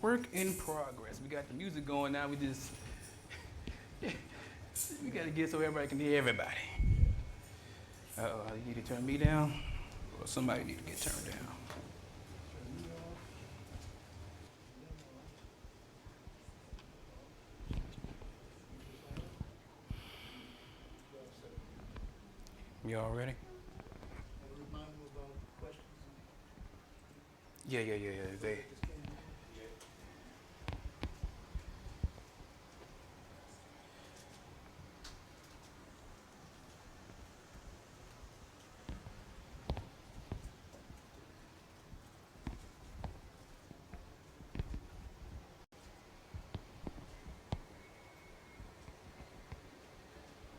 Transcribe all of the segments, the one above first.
Work in progress. We got the music going now. We just we got to get so everybody can hear everybody. You need to turn me down, or somebody need to get turned down. Y'all ready? Yeah. They.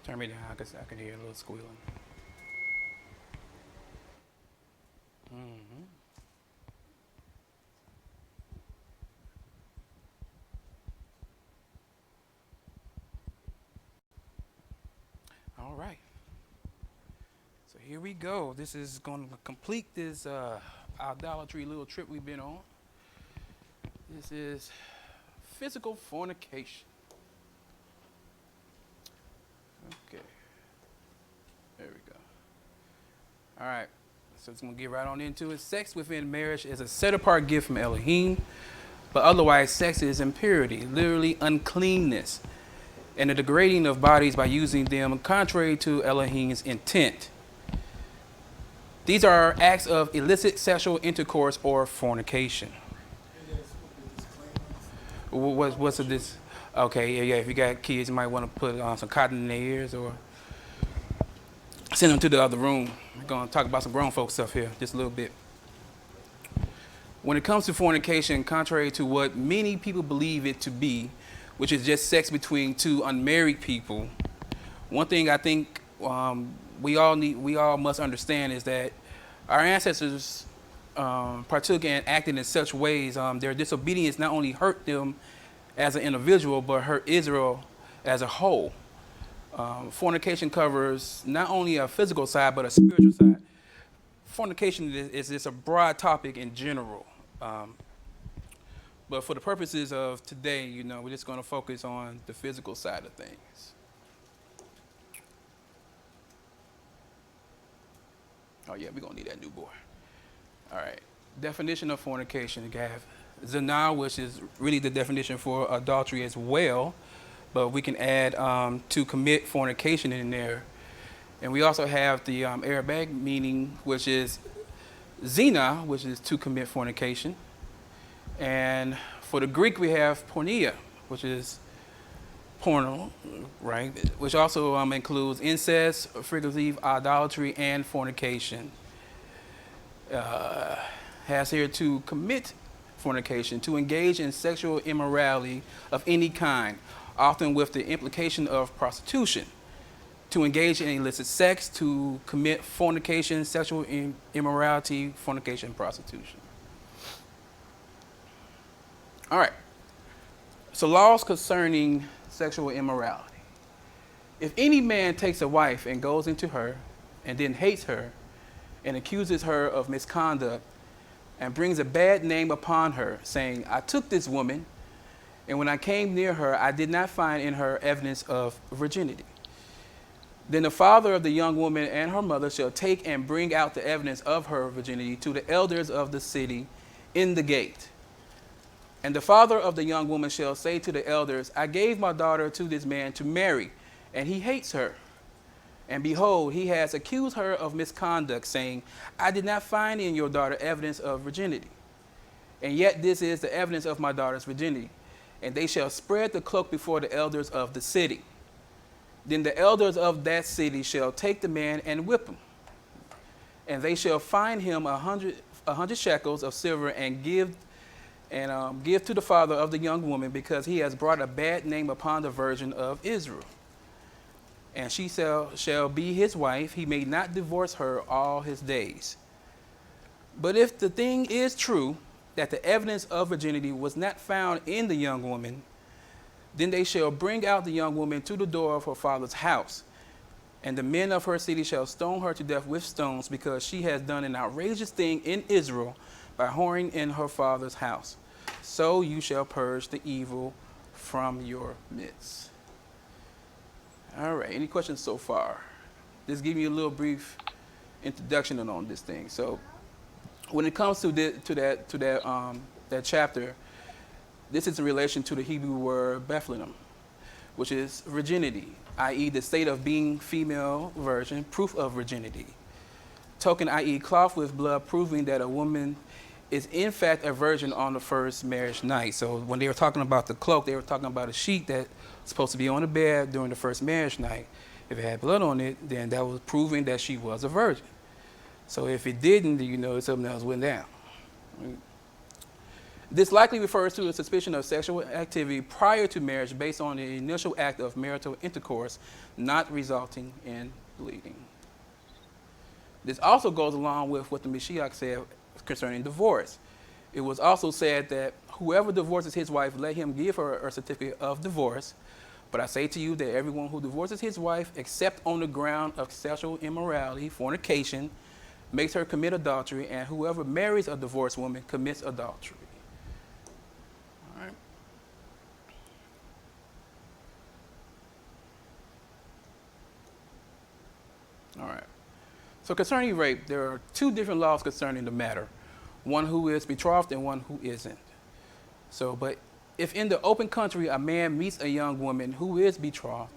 Turn me down, I can hear a little squealing. All right. So here we go. This is going to complete this idolatry little trip we've been on. This is physical fornication. Okay. There we go. All right. So it's going to get right on into it. Sex within marriage is a set-apart gift from Elohim, but otherwise sex is impurity, literally uncleanness, and the degrading of bodies by using them contrary to Elohim's intent. These are acts of illicit sexual intercourse or fornication. What's this? Okay, yeah. If you got kids, you might want to put some cotton in their ears or send them to the other room. We're going to talk about some grown folk stuff here just a little bit. When it comes to fornication, contrary to what many people believe it to be, which is just sex between two unmarried people, one thing I think we all must understand is that our ancestors partook and acted in such ways. Their disobedience not only hurt them as an individual, but hurt Israel as a whole. Fornication covers not only a physical side, but a spiritual side. Fornication is just a broad topic in general. But for the purposes of today, we're just going to focus on the physical side of things. Oh yeah, we're going to need that new boy. All right. Definition of fornication. You have zina, which is really the definition for adultery as well, but we can add to commit fornication in there. And we also have the Arabic meaning, which is zina, which is to commit fornication. And for the Greek, we have porneia, which is porno, right? Which also includes incest, figurative idolatry, and fornication. Has here to commit fornication, to engage in sexual immorality of any kind, often with the implication of prostitution, to engage in illicit sex, to commit fornication, sexual immorality, fornication, prostitution. All right. So laws concerning sexual immorality. If any man takes a wife and goes into her and then hates her and accuses her of misconduct and brings a bad name upon her, saying, I took this woman, and when I came near her, I did not find in her evidence of virginity. Then the father of the young woman and her mother shall take and bring out the evidence of her virginity to the elders of the city in the gate. And the father of the young woman shall say to the elders, I gave my daughter to this man to marry, and he hates her. And behold, he has accused her of misconduct, saying, I did not find in your daughter evidence of virginity. And yet this is the evidence of my daughter's virginity. And they shall spread the cloak before the elders of the city. Then the elders of that city shall take the man and whip him. And they shall fine him 100 shekels of silver and give to the father of the young woman, because he has brought a bad name upon the virgin of Israel. And she shall be his wife. He may not divorce her all his days. But if the thing is true, that the evidence of virginity was not found in the young woman, then they shall bring out the young woman to the door of her father's house. And the men of her city shall stone her to death with stones, because she has done an outrageous thing in Israel by whoring in her father's house. so you shall purge the evil from your midst. All right, any questions so far? Just give you a little brief introduction on this thing. So when it comes to that chapter, this is in relation to the Hebrew word bethlehem, which is virginity, i.e. the state of being female virgin, proof of virginity. Token, i.e. cloth with blood, proving that a woman is in fact a virgin on the first marriage night. So when they were talking about the cloak, they were talking about a sheet that's supposed to be on the bed during the first marriage night. If it had blood on it, then that was proving that she was a virgin. So if it didn't, then you know something else went down. This likely refers to a suspicion of sexual activity prior to marriage based on the initial act of marital intercourse not resulting in bleeding. This also goes along with what the Mashiach said concerning divorce. It was also said that whoever divorces his wife, let him give her a certificate of divorce. But I say to you that everyone who divorces his wife, except on the ground of sexual immorality, fornication, makes her commit adultery, and whoever marries a divorced woman commits adultery. All right. All right. So concerning rape, there are two different laws concerning the matter. One who is betrothed and one who isn't. But if in the open country a man meets a young woman who is betrothed,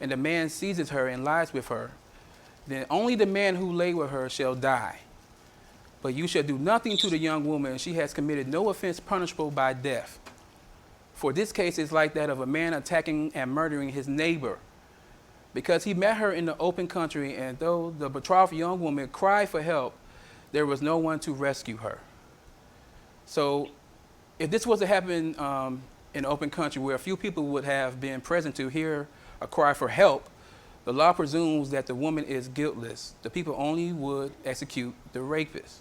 and the man seizes her and lies with her, then only the man who lay with her shall die. But you shall do nothing to the young woman, and she has committed no offense punishable by death. For this case is like that of a man attacking and murdering his neighbor, because he met her in the open country, and though the betrothed young woman cried for help, there was no one to rescue her. So if this was to happen in the open country where a few people would have been present to hear a cry for help, the law presumes that the woman is guiltless. The people only would execute the rapist.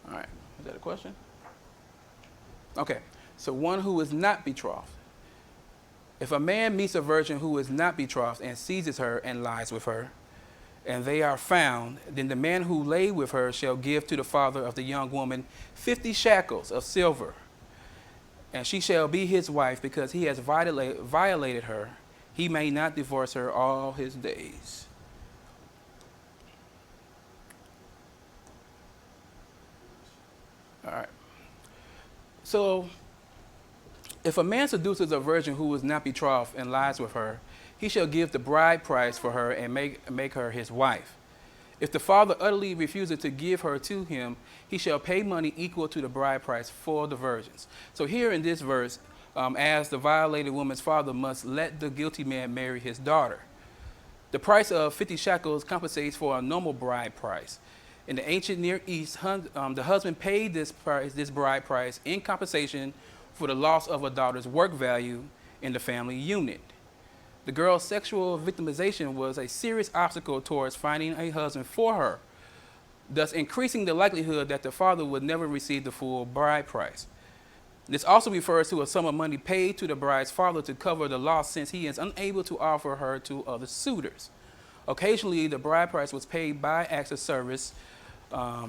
All right, is that a question? Okay, so one who is not betrothed. If a man meets a virgin who is not betrothed and seizes her and lies with her, and they are found, then the man who lay with her shall give to the father of the young woman 50 shekels of silver, and she shall be his wife because he has violated her. He may not divorce her all his days. All right. So if a man seduces a virgin who is not betrothed and lies with her, he shall give the bride price for her and make her his wife. If the father utterly refuses to give her to him, he shall pay money equal to the bride price for the virgins. So here in this verse, as the violated woman's father must let the guilty man marry his daughter. The price of 50 shekels compensates for a normal bride price. In the ancient Near East, the husband paid this bride price in compensation for the loss of a daughter's work value in the family unit. The girl's sexual victimization was a serious obstacle towards finding a husband for her, thus increasing the likelihood that the father would never receive the full bride price. This also refers to a sum of money paid to the bride's father to cover the loss, since he is unable to offer her to other suitors. Occasionally, the bride price was paid by acts of service.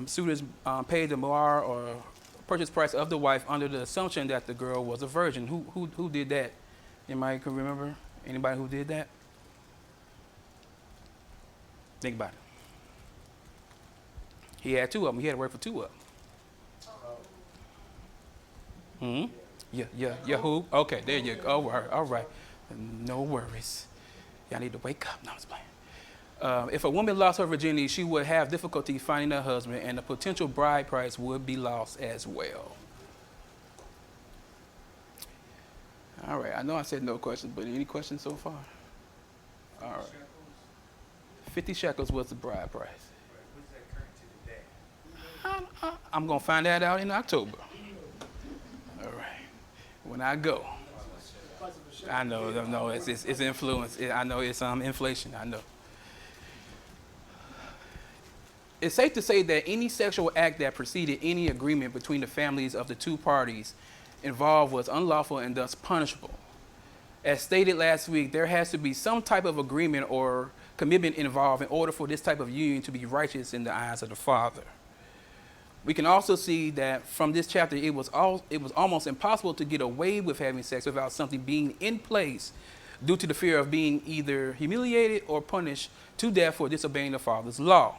Suitors paid the mahar or purchase price of the wife under the assumption that the girl was a virgin. Who did that? Anybody can remember? Anybody who did that? Think about it. He had two of them. He had to work for two of them. Yahuah. Okay, there you go. All right. No worries. Y'all need to wake up. No, I was playing. If a woman lost her virginity, she would have difficulty finding a husband, and the potential bride price would be lost as well. All right, I know I said no questions, but any questions so far? All right. 50 shekels was the bride price. What's that current to today? I'm going to find that out in October. All right. When I go. I know, it's influence. I know it's inflation, I know. It's safe to say that any sexual act that preceded any agreement between the families of the two parties involved was unlawful and thus punishable. As stated last week, there has to be some type of agreement or commitment involved in order for this type of union to be righteous in the eyes of the Father. We can also see that from this chapter, it was almost impossible to get away with having sex without something being in place due to the fear of being either humiliated or punished to death for disobeying the father's law.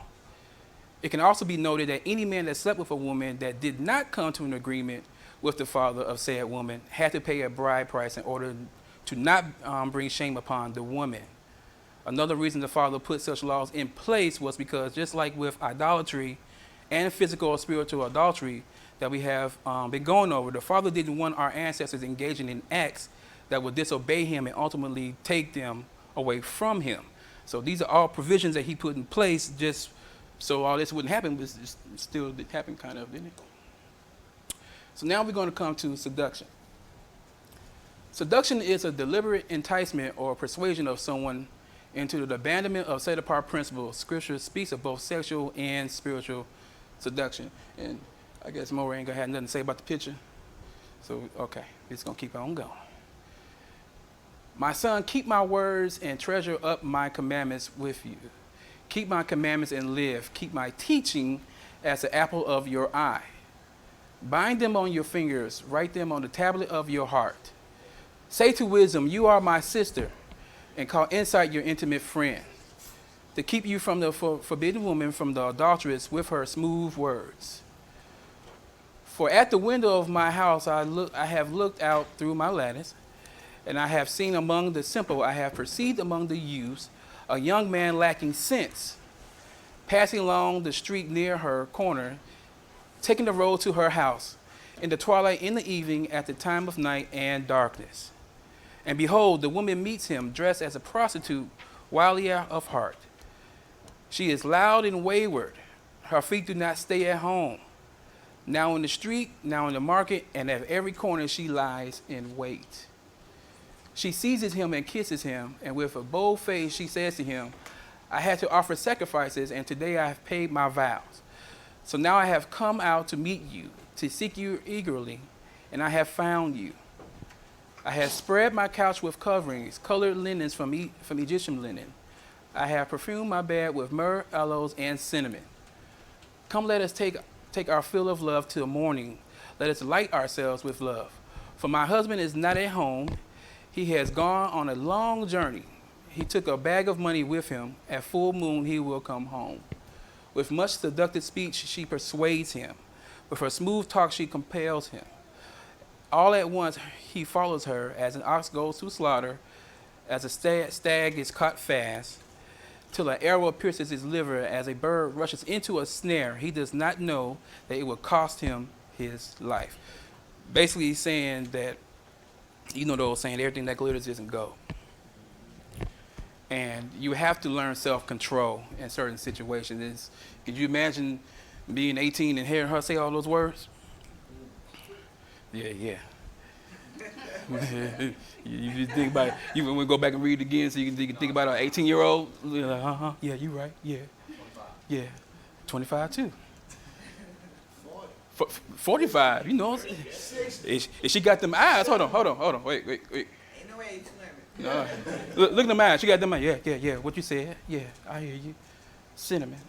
It can also be noted that any man that slept with a woman that did not come to an agreement with the father of said woman had to pay a bride price in order to not bring shame upon the woman. Another reason the father put such laws in place was because, just like with idolatry and physical or spiritual adultery that we have been going over, the father didn't want our ancestors engaging in acts that would disobey him and ultimately take them away from him. So these are all provisions that he put in place just so all this wouldn't happen, but it still did happen kind of, didn't it? So now we're going to come to seduction. Seduction is a deliberate enticement or persuasion of someone into the abandonment of set-apart principles. Scripture speaks of both sexual and spiritual seduction. And I guess Moreh ain't gonna have nothing to say about the picture. So, okay, we're just gonna keep on going. My son, keep my words and treasure up my commandments with you. Keep my commandments and live. Keep my teaching as the apple of your eye. Bind them on your fingers. Write them on the tablet of your heart. Say to wisdom, you are my sister, and call insight your intimate friend, to keep you from the forbidden woman, from the adulteress with her smooth words. For at the window of my house I have looked out through my lattice, and I have seen among the simple, I have perceived among the youths, a young man lacking sense, passing along the street near her corner, taking the road to her house, in the twilight, in the evening, at the time of night and darkness. And behold, the woman meets him, dressed as a prostitute, wildly out of heart. She is loud and wayward. Her feet do not stay at home. Now in the street, now in the market, and at every corner she lies in wait. She seizes him and kisses him, and with a bold face she says to him, I had to offer sacrifices, and today I have paid my vows. So now I have come out to meet you, to seek you eagerly, and I have found you. I have spread my couch with coverings, colored linens from Egyptian linen. I have perfumed my bed with myrrh, aloes, and cinnamon. Come, let us take our fill of love till morning. Let us light ourselves with love. For my husband is not at home. He has gone on a long journey. He took a bag of money with him. At full moon he will come home. With much seductive speech she persuades him. With her smooth talk she compels him. All at once he follows her, as an ox goes to slaughter, as a stag is caught fast, till an arrow pierces his liver, as a bird rushes into a snare. He does not know that it will cost him his life. Basically he's saying that, you know the old saying, everything that glitters isn't gold. And you have to learn self-control in certain situations. Could you imagine being 18 and hearing her say all those words? Yeah. You just think about it. You when we go back and read it again, so you can think about an 18-year-old. Like, yeah, you right. Yeah. 25 too. 45. You know, if she got them eyes. Hold on. Wait. Ain't no way to No. Look at them eyes. She got them eyes. Yeah. What you said? Yeah, I hear you. Cinnamon.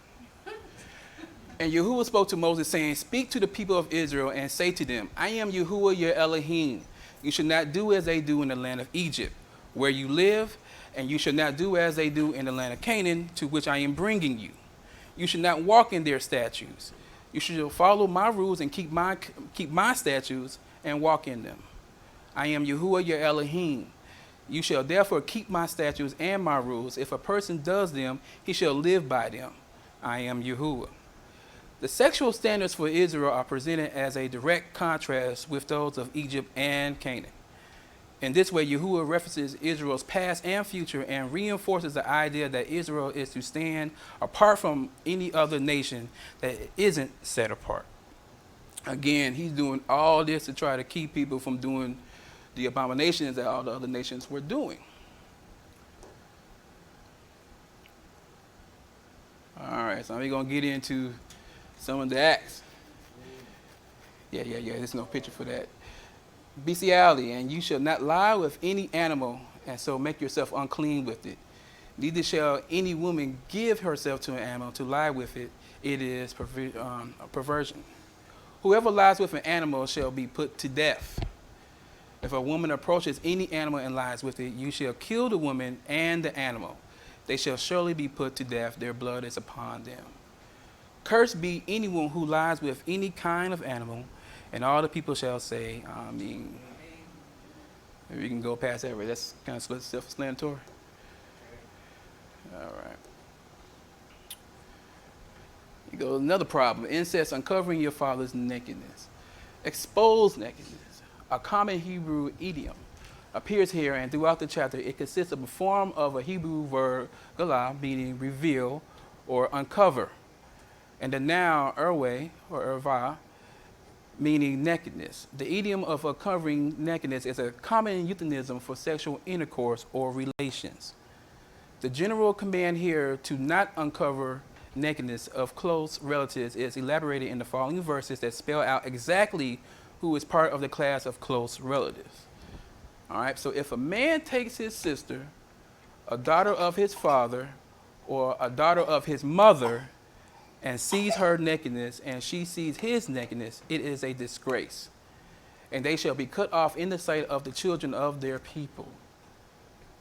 And Yahuah spoke to Moses, saying, speak to the people of Israel and say to them, I am Yahuah your Elohim. You should not do as they do in the land of Egypt, where you live, and you should not do as they do in the land of Canaan, to which I am bringing you. You should not walk in their statutes. You should follow my rules and keep my statutes and walk in them. I am Yahuah your Elohim. You shall therefore keep my statutes and my rules. If a person does them, he shall live by them. I am Yahuah. The sexual standards for Israel are presented as a direct contrast with those of Egypt and Canaan. In this way, Yahuah references Israel's past and future and reinforces the idea that Israel is to stand apart from any other nation that isn't set apart. Again, he's doing all this to try to keep people from doing the abominations that all the other nations were doing. All right, so we're going to get into some of the acts. Yeah, there's no picture for that. Bestiality, and you shall not lie with any animal, and so make yourself unclean with it. Neither shall any woman give herself to an animal to lie with it. It is perversion. Whoever lies with an animal shall be put to death. If a woman approaches any animal and lies with it, you shall kill the woman and the animal. They shall surely be put to death. Their blood is upon them. Cursed be anyone who lies with any kind of animal, and all the people shall say, Amen. Maybe we can go past that. Right? That's kind of self-explanatory. All right. You go another problem. Incest, uncovering your father's nakedness. Exposed nakedness. A common Hebrew idiom appears here, and throughout the chapter, it consists of a form of a Hebrew verb, galah, meaning reveal or uncover, and the noun erwe or erva, meaning nakedness. The idiom of uncovering nakedness is a common euphemism for sexual intercourse or relations. The general command here to not uncover nakedness of close relatives is elaborated in the following verses that spell out exactly who is part of the class of close relatives. All right, so if a man takes his sister, a daughter of his father, or a daughter of his mother, and sees her nakedness, and she sees his nakedness, it is a disgrace. And they shall be cut off in the sight of the children of their people.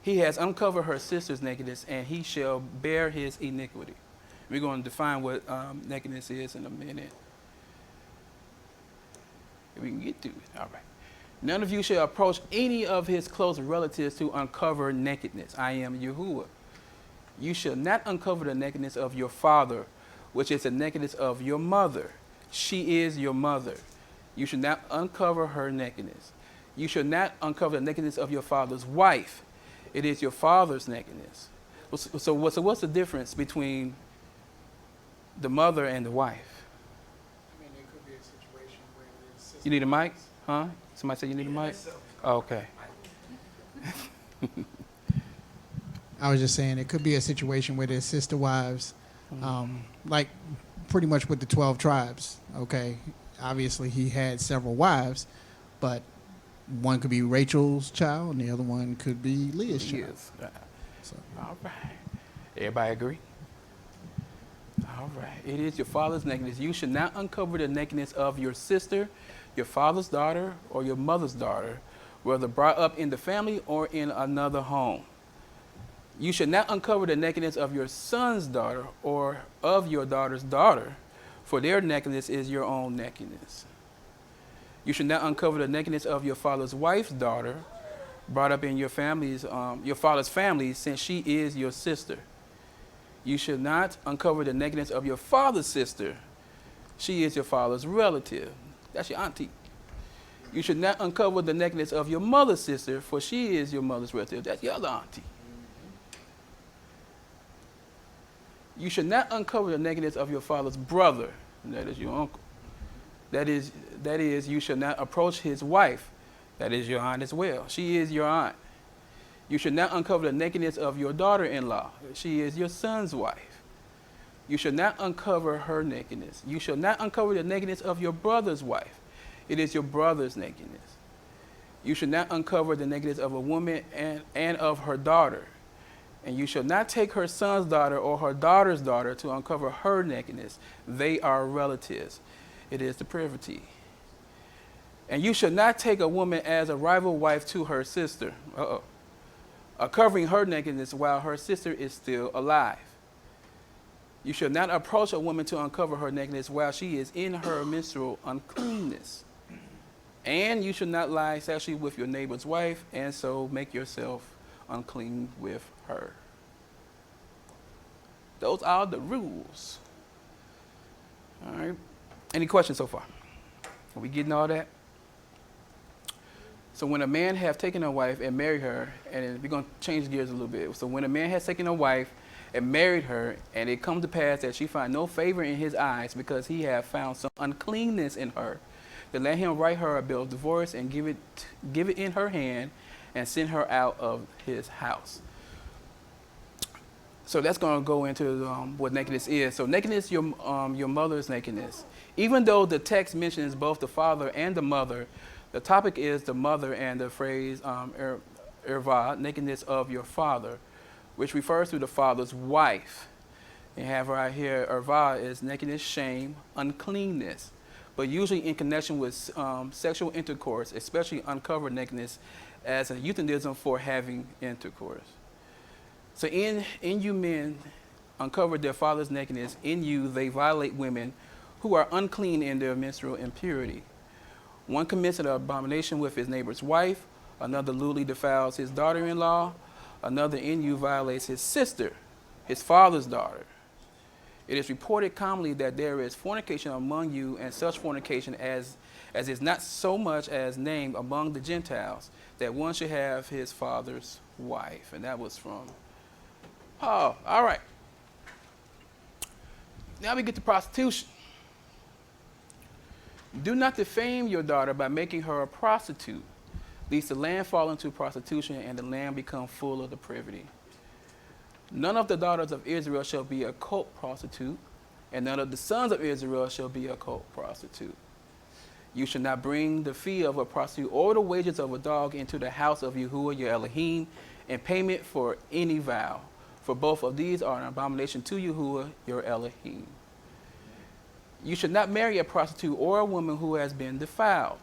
He has uncovered her sister's nakedness, and he shall bear his iniquity. We're going to define what nakedness is in a minute. If we can get to it. All right. None of you shall approach any of his close relatives to uncover nakedness. I am Yahuah. You shall not uncover the nakedness of your father, which is the nakedness of your mother. She is your mother. You should not uncover her nakedness. You shall not uncover the nakedness of your father's wife. It is your father's nakedness. So what's the difference between the mother and the wife? I mean, it could be a situation where there's You need a mic? Huh? Somebody said you need a mic? Oh, okay. I was just saying it could be a situation where there's sister wives, like pretty much with the 12 tribes, okay? Obviously, he had several wives, but one could be Rachel's child and the other one could be Leah's child. Yes. So, All right. Everybody agree? All right. It is your father's nakedness. You should not uncover the nakedness of your sister, your father's daughter, or your mother's daughter, whether brought up in the family or in another home. You should not uncover the nakedness of your son's daughter or of your daughter's daughter, for their nakedness is your own nakedness. You should not uncover the nakedness of your father's wife's daughter, brought up in your father's family, since she is your sister. You should not uncover the nakedness of your father's sister. She is your father's relative. That's your auntie. You should not uncover the nakedness of your mother's sister, for she is your mother's relative. That's your other auntie. You should not uncover the nakedness of your father's brother, and that is your uncle. That is, you shall not approach his wife. That is your aunt as well. She is your aunt. You should not uncover the nakedness of your daughter-in-law. She is your son's wife. You should not uncover her nakedness. You shall not uncover the nakedness of your brother's wife. It is your brother's nakedness. You should not uncover the nakedness of a woman and of her daughter. And you shall not take her son's daughter or her daughter's daughter to uncover her nakedness. They are relatives. It is the privity. And you shall not take a woman as a rival wife to her sister, covering her nakedness while her sister is still alive. You shall not approach a woman to uncover her nakedness while she is in her menstrual uncleanness. And you should not lie sexually with your neighbor's wife, and so make yourself unclean with her. Those are the rules. All right. Any questions so far? Are we getting all that? So when a man have taken a wife and married her, and we're going to change gears a little bit. So when a man has taken a wife and married her, and it comes to pass that she find no favor in his eyes because he have found some uncleanness in her, then let him write her a bill of divorce and give it in her hand and send her out of his house. So that's going to go into what nakedness is. So nakedness, your mother's nakedness. Even though the text mentions both the father and the mother, the topic is the mother and the phrase erva, nakedness of your father, which refers to the father's wife. You have right here, erva is nakedness, shame, uncleanness. but usually in connection with sexual intercourse, especially uncovered nakedness, as a euphemism for having intercourse. So in you men uncover their father's nakedness. In you they violate women who are unclean in their menstrual impurity. One commits an abomination with his neighbor's wife. Another lewdly defiles his daughter-in-law. Another in you violates his sister, his father's daughter. It is reported commonly that there is fornication among you, and such fornication as is not so much as named among the Gentiles, that one should have his father's wife. And that was from Paul. All right. Now we get to prostitution. Do not defame your daughter by making her a prostitute, lest the land fall into prostitution and the land become full of depravity. None of the daughters of Israel shall be a cult prostitute, and none of the sons of Israel shall be a cult prostitute. You shall not bring the fee of a prostitute or the wages of a dog into the house of Yahuah your Elohim in payment for any vow, for both of these are an abomination to Yahuah your Elohim. You should not marry a prostitute or a woman who has been defiled.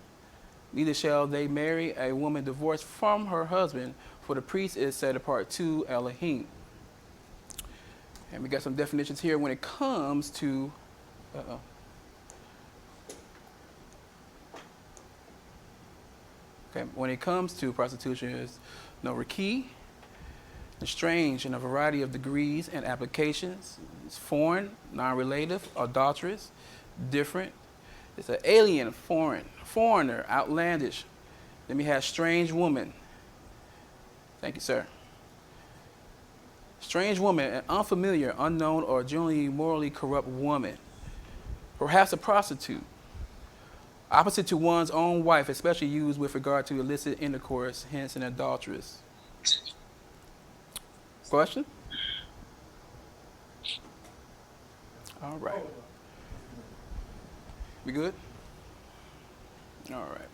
Neither shall they marry a woman divorced from her husband, for the priest is set apart to Elohim. And we got some definitions here when it comes to, when it comes to prostitution, is noriki, strange in a variety of degrees and applications. It's foreign, non-relative, adulterous, different. It's an alien, foreigner, outlandish. Then we have strange woman. Thank you, sir. Strange woman, an unfamiliar, unknown, or generally morally corrupt woman. Perhaps a prostitute. Opposite to one's own wife, especially used with regard to illicit intercourse, hence an adulteress. Question? All right. We good? All right.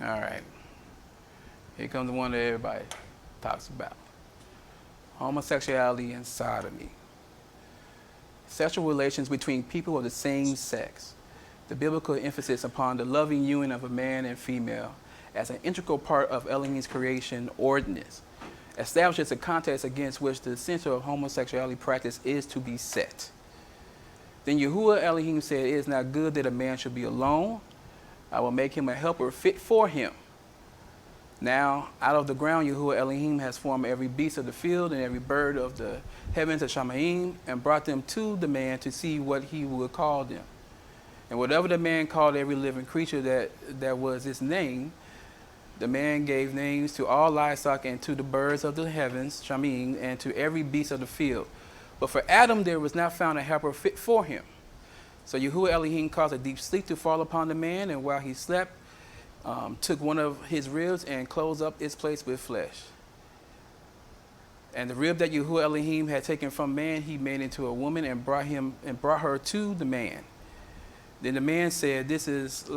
All right. Here comes the one that everybody talks about. Homosexuality and sodomy. Sexual relations between people of the same sex. The biblical emphasis upon the loving union of a man and female as an integral part of Elohim's creation ordinance establishes a context against which the center of homosexuality practice is to be set. Then Yahuah Elohim said, it is not good that a man should be alone. I will make him a helper fit for him. Now, out of the ground, Yahuah Elohim has formed every beast of the field and every bird of the heavens of Shamaim, and brought them to the man to see what he would call them. And whatever the man called every living creature that was his name, the man gave names to all livestock and to the birds of the heavens, Shamaim, and to every beast of the field. But for Adam there was not found a helper fit for him. So Yahuah Elohim caused a deep sleep to fall upon the man, and while he slept, took one of his ribs and closed up its place with flesh. And the rib that Yahuah Elohim had taken from man, he made into a woman and brought her to the man. Then the man said, This at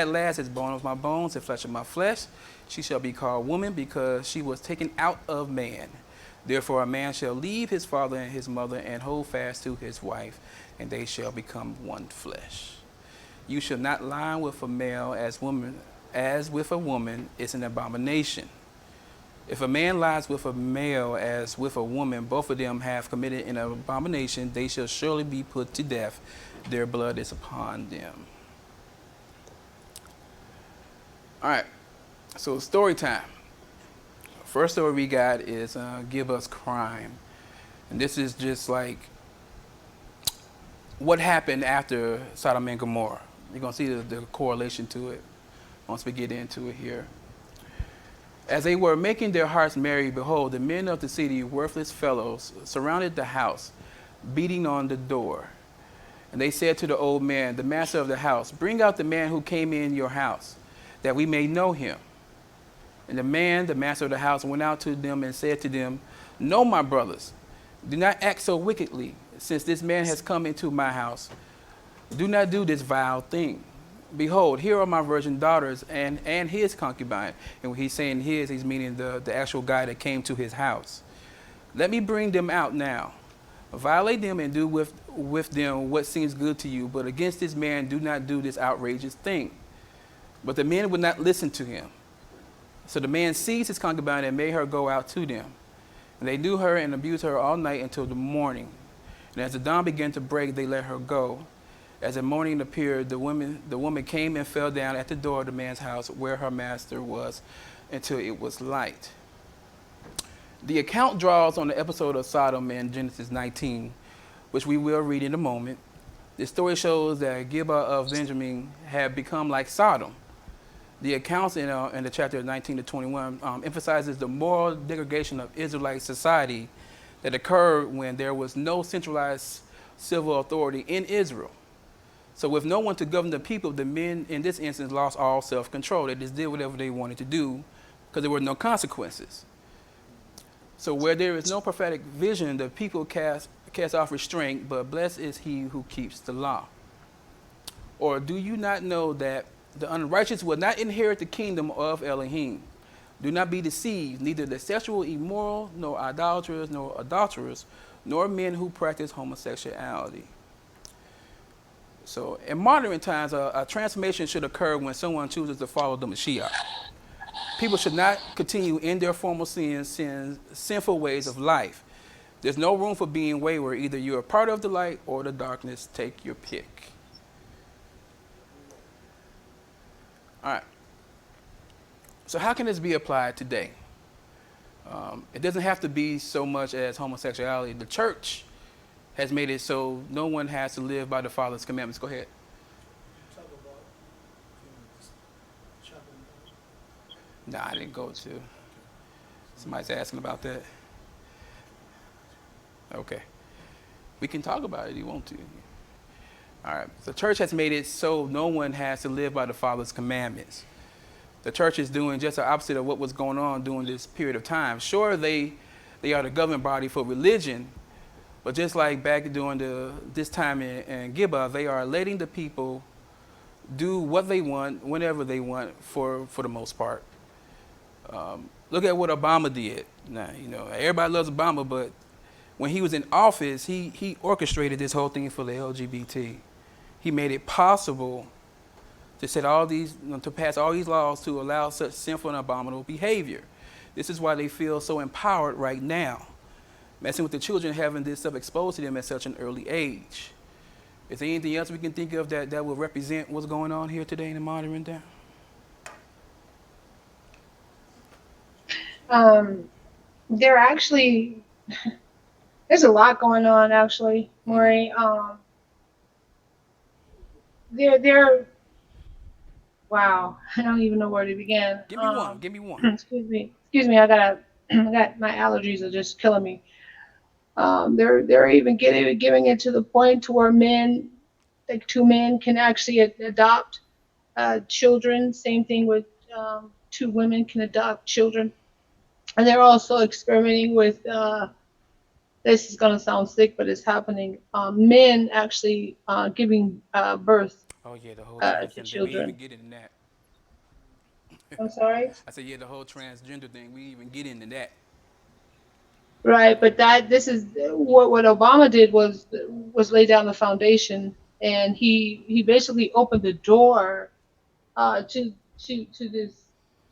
last is bone of my bones and flesh of my flesh. She shall be called woman, because she was taken out of man. Therefore a man shall leave his father and his mother and hold fast to his wife, and they shall become one flesh. You shall not lie with a male as with a woman is an abomination. If a man lies with a male as with a woman, both of them have committed an abomination. They shall surely be put to death. Their blood is upon them. All right, so story time. First story we got is Give Us Crime. And this is just like what happened after Sodom and Gomorrah. You're going to see the correlation to it once we get into it here. As they were making their hearts merry, behold, the men of the city, worthless fellows, surrounded the house, beating on the door. And they said to the old man, the master of the house, bring out the man who came in your house, that we may know him. And the man, the master of the house, went out to them and said to them, no, my brothers, do not act so wickedly, since this man has come into my house. Do not do this vile thing. Behold, here are my virgin daughters and his concubine. And when he's saying his, he's meaning the actual guy that came to his house. Let me bring them out now. Violate them and do with them what seems good to you, but against this man do not do this outrageous thing. But the men would not listen to him. So the man seized his concubine and made her go out to them. And they knew her and abused her all night until the morning. And as the dawn began to break, they let her go. As the morning appeared, the woman came and fell down at the door of the man's house where her master was until it was light. The account draws on the episode of Sodom in Genesis 19, which we will read in a moment. The story shows that Gibeah of Benjamin had become like Sodom. The accounts in the chapter 19 to 21 emphasizes the moral degradation of Israelite society that occurred when there was no centralized civil authority in Israel. So with no one to govern the people, the men in this instance lost all self-control. They just did whatever they wanted to do because there were no consequences. So where there is no prophetic vision, the people cast off restraint, but blessed is he who keeps the law. Or do you not know that the unrighteous will not inherit the kingdom of Elohim? Do not be deceived, neither the sexual immoral, nor idolaters, nor adulterers, nor men who practice homosexuality. So in modern times, a transformation should occur when someone chooses to follow the Mashiach. People should not continue in their former sinful ways of life. There's no room for being wayward. Either you're a part of the light or the darkness. Take your pick. All right. So how can this be applied today? It doesn't have to be so much as homosexuality. The church has made it so no one has to live by the Father's commandments. Go ahead. No, I didn't go to. Somebody's asking about that. Okay. We can talk about it if you want to. All right. The church has made it so no one has to live by the Father's commandments. The church is doing just the opposite of what was going on during this period of time. Sure, they are the governing body for religion, but just like back during this time in Gibeah, they are letting the people do what they want, whenever they want, for the most part. Look at what Obama did. Now, everybody loves Obama, but when he was in office, he orchestrated this whole thing for the LGBT. He made it possible to set to pass all these laws to allow such sinful and abominable behavior. This is why they feel so empowered right now, messing with the children, having this stuff exposed to them at such an early age. Is there anything else we can think of that will represent what's going on here today in the modern day? There actually, there's a lot going on actually, Moreh. Wow, I don't even know where to begin. Give me one. Give me one. Excuse me. I got my allergies are just killing me. They're even giving it to the point to where men, like two men, can actually adopt children. Same thing with two women can adopt children. And they're also experimenting with, this is going to sound sick, but it's happening. Men actually giving birth Oh, yeah, the whole to transgender thing. We children. even get into that. I'm sorry? I said, yeah, the whole transgender thing. We even get into that. Right, but this is what Obama did was lay down the foundation, and he basically opened the door to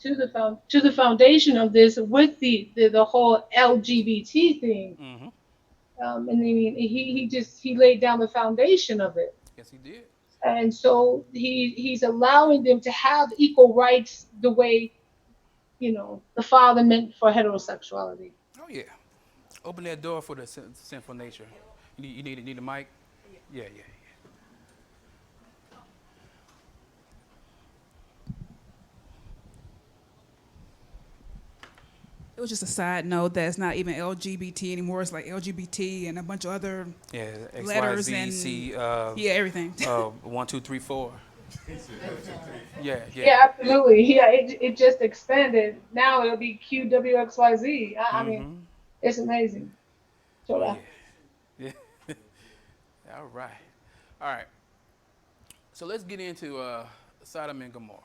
the foundation of this with the whole LGBT thing. Mm-hmm. And I mean, he laid down the foundation of it, Yes, he did. and so he's allowing them to have equal rights the way the Father meant for heterosexuality. Oh, yeah. Open that door for the sinful nature. You need a mic? Yeah. It was just a side note that it's not even LGBT anymore. It's like LGBT and a bunch of other X, letters Y, Z, and C, everything. 1, 2, 3, 4. Yeah. Yeah, absolutely. Yeah, it just expanded. Now it'll be QWXYZ. I mean, it's amazing. So Oh, yeah. All right. So let's get into Sodom and Gomorrah.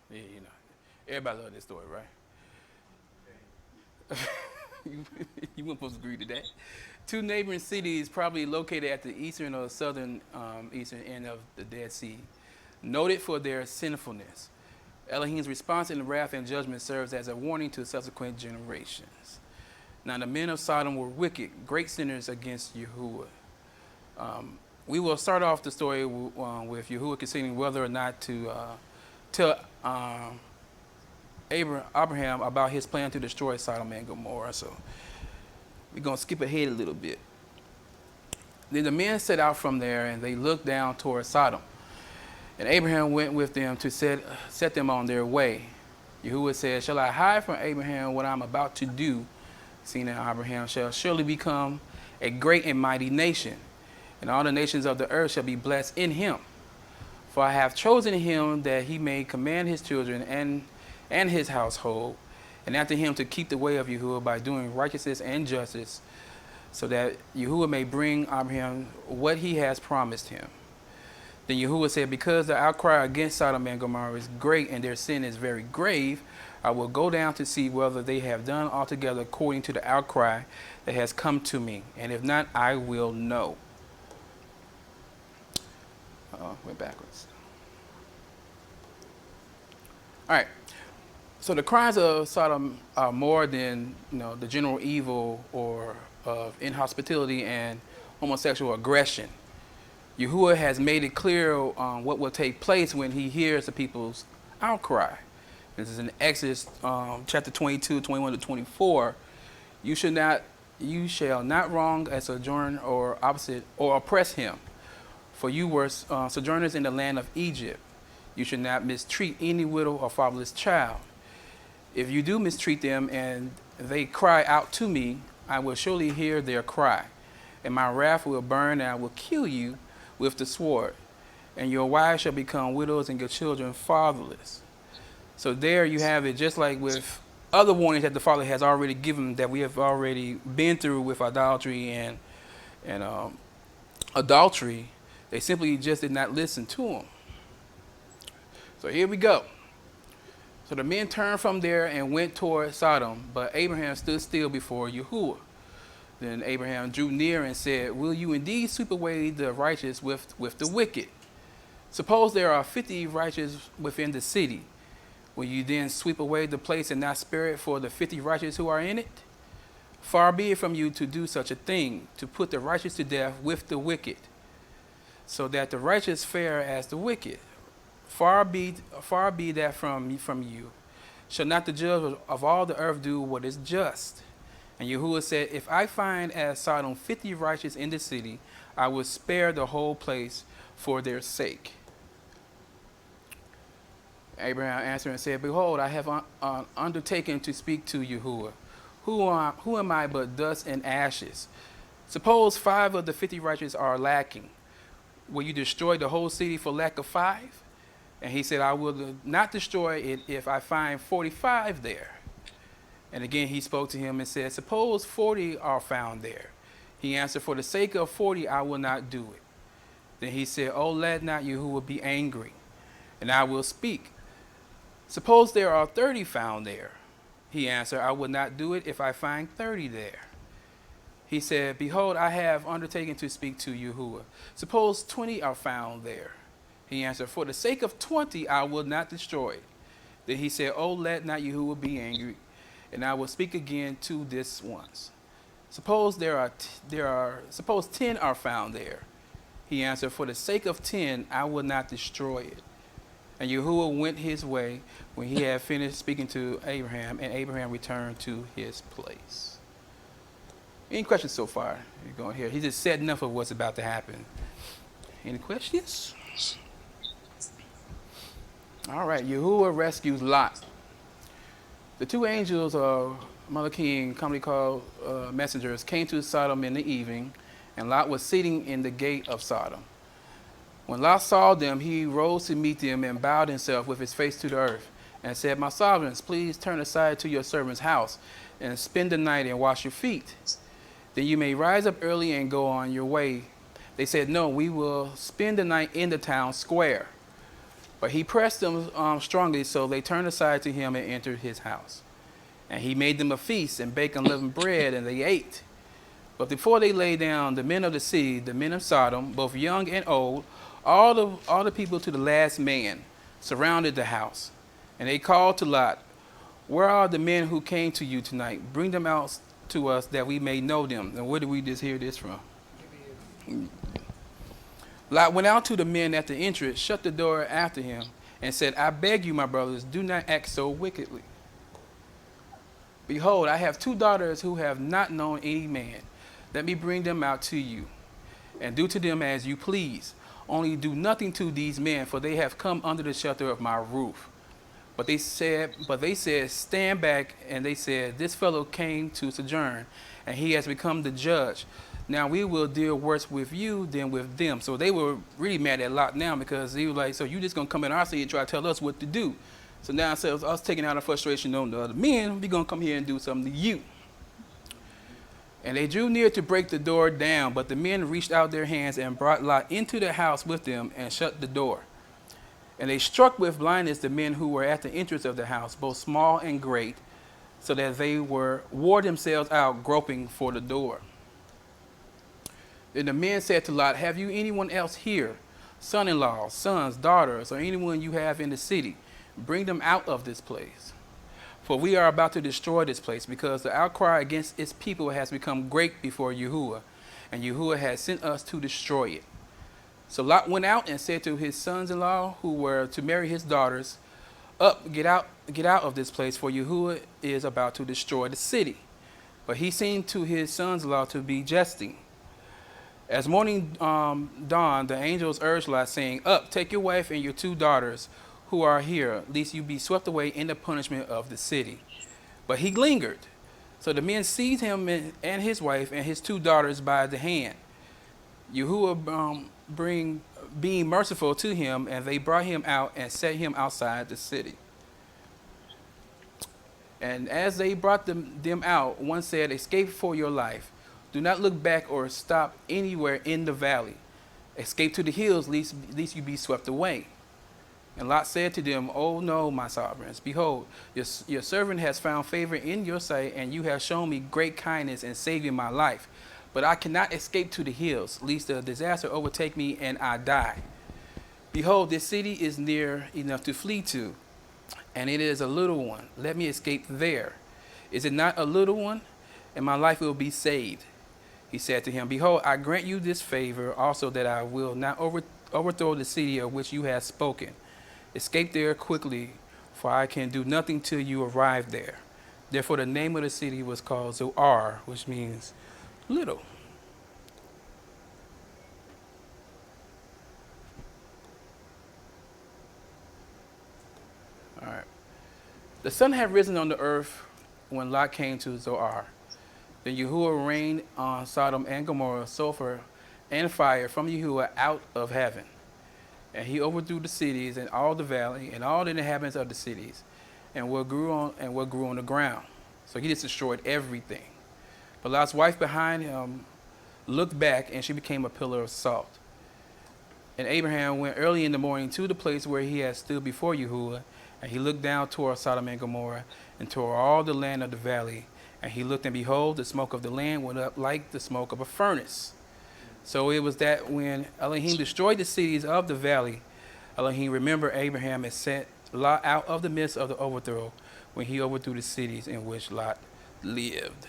Yeah, everybody loves this story, right? You weren't supposed to agree to that. Two neighboring cities, probably located at the eastern or southern eastern end of the Dead Sea, noted for their sinfulness. Elohim's response in wrath and judgment serves as a warning to subsequent generations. Now the men of Sodom were wicked, great sinners against Yahuah. We will start off the story with Yahuah considering whether or not to tell Abraham about his plan to destroy Sodom and Gomorrah. So we're going to skip ahead a little bit. Then the men set out from there, and they looked down toward Sodom. And Abraham went with them to set them on their way. Yahuah said, "Shall I hide from Abraham what I'm about to do? Seeing that Abraham shall surely become a great and mighty nation, and all the nations of the earth shall be blessed in him. For I have chosen him that he may command his children and his household, and after him to keep the way of Yahuah by doing righteousness and justice, so that Yahuah may bring Abraham what he has promised him." Then Yahuah said, "Because the outcry against Sodom and Gomorrah is great and their sin is very grave, I will go down to see whether they have done altogether according to the outcry that has come to me, and if not, I will know." Went backwards. All right. So the crimes of Sodom are more than the general evil or of inhospitality and homosexual aggression. Yahuah has made it clear what will take place when he hears the people's outcry. This is in Exodus chapter 22, 21 to 24. You shall not wrong a sojourner or opposite or oppress him, for you were sojourners in the land of Egypt. You should not mistreat any widow or fatherless child. If you do mistreat them and they cry out to me, I will surely hear their cry, and my wrath will burn, and I will kill you with the sword, and your wives shall become widows and your children fatherless. So there you have it, just like with other warnings that the Father has already given, that we have already been through with idolatry and adultery. They simply just did not listen to him. So here we go. So the men turned from there and went toward Sodom, but Abraham stood still before Yahuah. Then Abraham drew near and said, "Will you indeed sweep away the righteous with the wicked? Suppose there are 50 righteous within the city. Will you then sweep away the place and not spare it for the 50 righteous who are in it? Far be it from you to do such a thing, to put the righteous to death with the wicked, so that the righteous fare as the wicked. Far be that from you. Shall not the judge of all the earth do what is just?" And Yahuah said, "If I find as Sodom 50 righteous in the city, I will spare the whole place for their sake." Abraham answered and said, "Behold, I have undertaken to speak to Yahuah. Who am I but dust and ashes? Suppose 5 of the 50 righteous are lacking. Will you destroy the whole city for lack of 5? And he said, "I will not destroy it if I find 45 there." And again he spoke to him and said, "Suppose 40 are found there." He answered, "For the sake of 40 I will not do it." Then he said, "Oh, let not Yahuah be angry, and I will speak. Suppose there are 30 found there." He answered, "I will not do it if I find 30 there." He said, "Behold, I have undertaken to speak to Yahuah. Suppose 20 are found there." He answered, "For the sake of 20 I will not destroy it." Then he said, "Oh, let not Yahuah be angry, and I will speak again to this once. Suppose suppose 10 are found there." He answered, "For the sake of 10 I will not destroy it." And Yahuah went his way when he had finished speaking to Abraham, and Abraham returned to his place. Any questions so far? You're going here. He just said enough of what's about to happen. Any questions? All right. Yahuah rescues Lot. The 2 angels of Malachim, commonly called messengers, came to Sodom in the evening, and Lot was sitting in the gate of Sodom. When Lot saw them, he rose to meet them and bowed himself with his face to the earth and said, "My sovereigns, please turn aside to your servant's house and spend the night and wash your feet. Then you may rise up early and go on your way." They said, "No, we will spend the night in the town square." But he pressed them strongly, so they turned aside to him and entered his house. And he made them a feast and baked unleavened bread, and they ate. But before they lay down, the men of the city, the men of Sodom, both young and old, all the people to the last man, surrounded the house. And they called to Lot, "Where are the men who came to you tonight? Bring them out to us that we may know them." And where did we just hear this from? Lot went out to the men at the entrance, shut the door after him, and said, "I beg you, my brothers, do not act so wickedly. Behold, I have 2 daughters who have not known any man. Let me bring them out to you, and do to them as you please. Only do nothing to these men, for they have come under the shelter of my roof." But they said, "Stand back." And they said, "This fellow came to sojourn, and he has become the judge. Now we will deal worse with you than with them." So they were really mad at Lot now, because he was like, "So you just gonna come in our city and try to tell us what to do?" So now instead of us taking out our frustration on the other men, we're gonna come here and do something to you. And they drew near to break the door down, but the men reached out their hands and brought Lot into the house with them and shut the door. And they struck with blindness the men who were at the entrance of the house, both small and great, so that they wore themselves out, groping for the door. Then the men said to Lot, "Have you anyone else here, son-in-law, sons, daughters, or anyone you have in the city? Bring them out of this place. For we are about to destroy this place, because the outcry against its people has become great before Yahuah, and Yahuah has sent us to destroy it." So Lot went out and said to his sons-in-law who were to marry his daughters, "Up, get out of this place, for Yahuah is about to destroy the city." But he seemed to his sons-in-law to be jesting. As morning dawned, the angels urged Lot, saying, "Up, take your wife and your 2 daughters who are here, lest you be swept away in the punishment of the city." But he lingered. So the men seized him and his wife and his 2 daughters by the hand, Yahuah being merciful to him, and they brought him out and set him outside the city. And as they brought them out, one said, "Escape for your life. Do not look back or stop anywhere in the valley. Escape to the hills, lest you be swept away." And Lot said to them, "Oh no, my sovereigns, behold, your servant has found favor in your sight, and you have shown me great kindness in saving my life. But I cannot escape to the hills, lest the disaster overtake me and I die. Behold, this city is near enough to flee to, and it is a little one. Let me escape there. Is it not a little one? And my life will be saved." He said to him, "Behold, I grant you this favor also, that I will not overthrow the city of which you have spoken. Escape there quickly, for I can do nothing till you arrive there." Therefore the name of the city was called Zoar, which means little. All right. The sun had risen on the earth when Lot came to Zoar. Then Yahuah rained on Sodom and Gomorrah sulfur and fire from Yahuah out of heaven. And he overthrew the cities and all the valley and all the inhabitants of the cities, and what grew on the ground. So he just destroyed everything. But Lot's wife behind him looked back, and she became a pillar of salt. And Abraham went early in the morning to the place where he had stood before Yahuah, and he looked down toward Sodom and Gomorrah and toward all the land of the valley. And he looked, and behold, the smoke of the land went up like the smoke of a furnace. So it was that when Elohim destroyed the cities of the valley, Elohim remembered Abraham and sent Lot out of the midst of the overthrow, when he overthrew the cities in which Lot lived.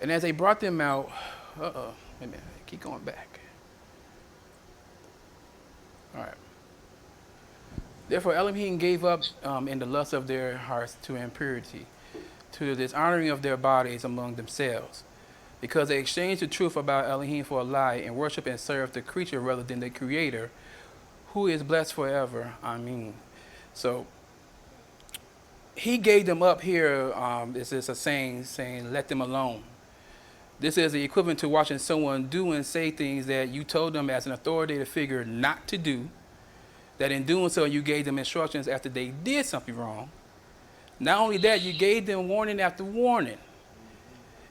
And as they brought them out, wait a minute, keep going back. All right. Therefore Elohim gave up in the lust of their hearts to impurity, to the dishonoring of their bodies among themselves, because they exchanged the truth about Elohim for a lie, and worship and serve the creature rather than the Creator, who is blessed forever. Amen. So he gave them up here. This is a saying let them alone. This is the equivalent to watching someone do and say things that you told them as an authoritative figure not to do, that in doing so you gave them instructions after they did something wrong. Not only that, you gave them warning after warning.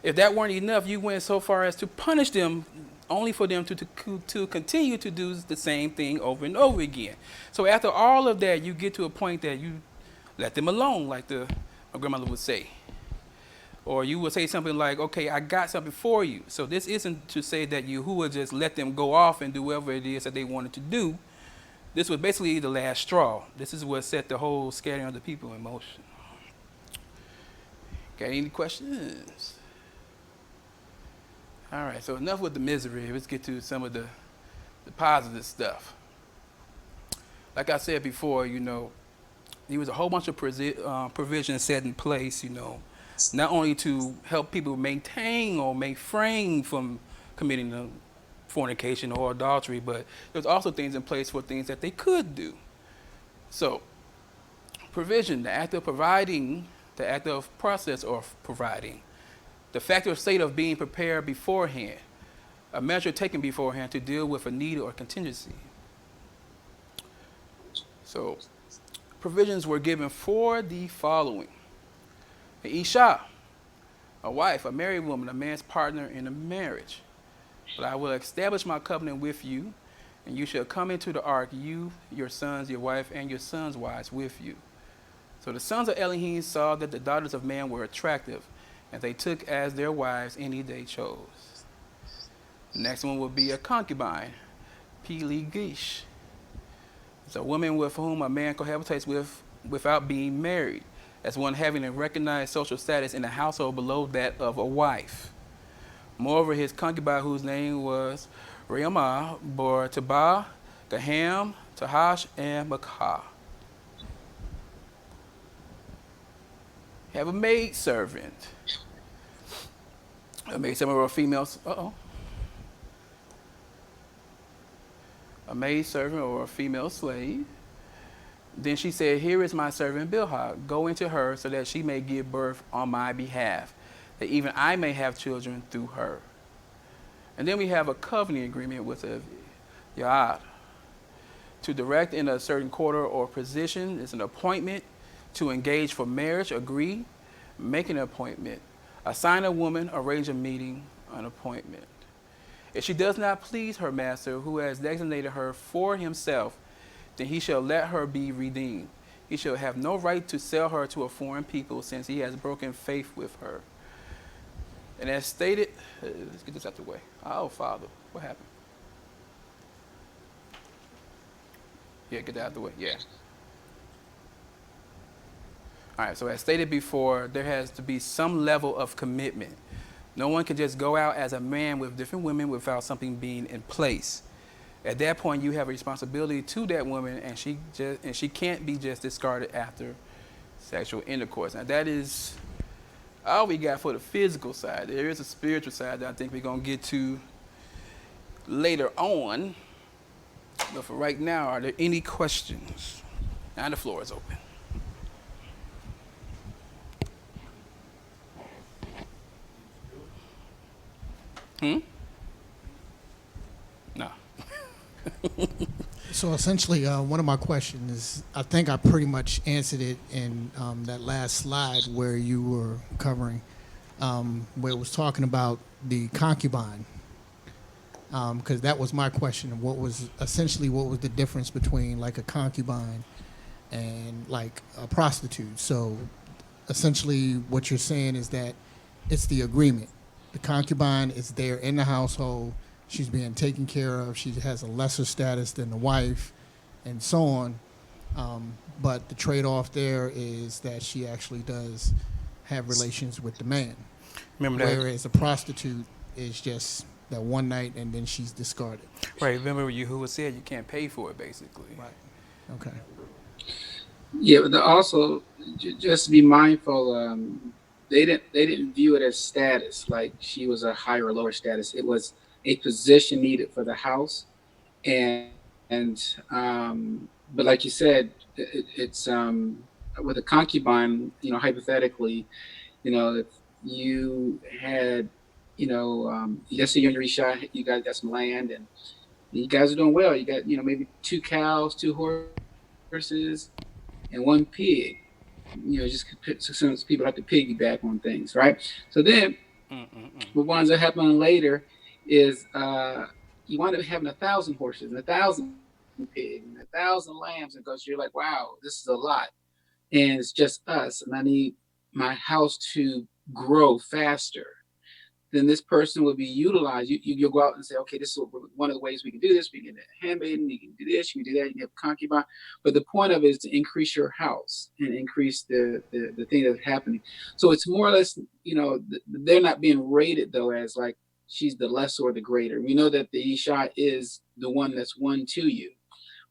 If that weren't enough, you went so far as to punish them, only for them to continue to do the same thing over and over again. So after all of that, you get to a point that you let them alone, like my grandmother would say. Or you would say something like, okay, I got something for you. So this isn't to say that Yahuah just let them go off and do whatever it is that they wanted to do. This was basically the last straw. This is what set the whole scattering of the people in motion. Got any questions? All right, so enough with the misery. Let's get to some of the positive stuff. Like I said before, there was a whole bunch of provisions set in place, not only to help people maintain or refrain from committing fornication or adultery, but there's also things in place for things that they could do. So, provision, the act of providing, the act of process of providing, the fact or state of being prepared beforehand, a measure taken beforehand to deal with a need or contingency. So, provisions were given for the following: an Isha, a wife, a married woman, a man's partner in a marriage. But I will establish my covenant with you, and you shall come into the ark, you, your sons, your wife, and your sons' wives with you. So the sons of Elohim saw that the daughters of man were attractive, and they took as their wives any they chose. The next one will be a concubine, Piligish. It's a woman with whom a man cohabitates without being married, as one having a recognized social status in the household below that of a wife. Moreover, his concubine, whose name was Reamah, bore Tabah, Gaham, Tahash, and Makah. Have a maid servant. A maid servant or a female. A maid servant or a female slave. Then she said, "Here is my servant Bilhah. Go into her so that she may give birth on my behalf, that even I may have children through her." And then we have a covenant agreement with a Yahuah. To direct in a certain quarter or position is an appointment. To engage for marriage, agree, make an appointment, assign a woman, arrange a meeting, an appointment. If she does not please her master, who has designated her for himself, then he shall let her be redeemed. He shall have no right to sell her to a foreign people, since he has broken faith with her. And as stated, let's get this out the way. Oh, Father, what happened? Yeah, get that out the way. Yeah. All right, so as stated before, there has to be some level of commitment. No one can just go out as a man with different women without something being in place. At that point, you have a responsibility to that woman, and she can't be just discarded after sexual intercourse. Now, that is all we got for the physical side. There is a spiritual side that I think we're going to get to later on. But for right now, are there any questions? Now the floor is open. No. So essentially, one of my questions is, I think I pretty much answered it in that last slide where you were covering, where it was talking about the concubine, because that was my question. What was the difference between like a concubine and like a prostitute? So essentially, what you're saying is that it's the agreement. The concubine is there in the household. She's being taken care of. She has a lesser status than the wife, and so on. But the trade-off there is that she actually does have relations with the man. Remember that? Whereas a prostitute is just that one night and then she's discarded. Right. Remember Yahuah said you can't pay for it, basically. Right. Okay. Yeah, but also just be mindful. They didn't view it as status, like she was a higher or lower status. It was a position needed for the house, and but like you said, it's with a concubine. Hypothetically, if you had, let's say you're in your Isha, you guys got some land, and you guys are doing well. You got maybe 2 cows, 2 horses, and 1 pig. Just some people have to piggyback on things, right? So then, what winds up happening later is you wind up having 1,000 horses and 1,000 pigs and 1,000 lambs, and because you're like, wow, this is a lot. and it's just us, and I need my house to grow faster, then this person will be utilized. You'll go out and say, okay, this is one of the ways we can do this. We can get a handmaiden, you can do this, you can do that, you can have a concubine. But the point of it is to increase your house and increase the thing that's happening. So it's more or less, they're not being rated though as like she's the lesser or the greater. We know that the Isha is the one that's one to you.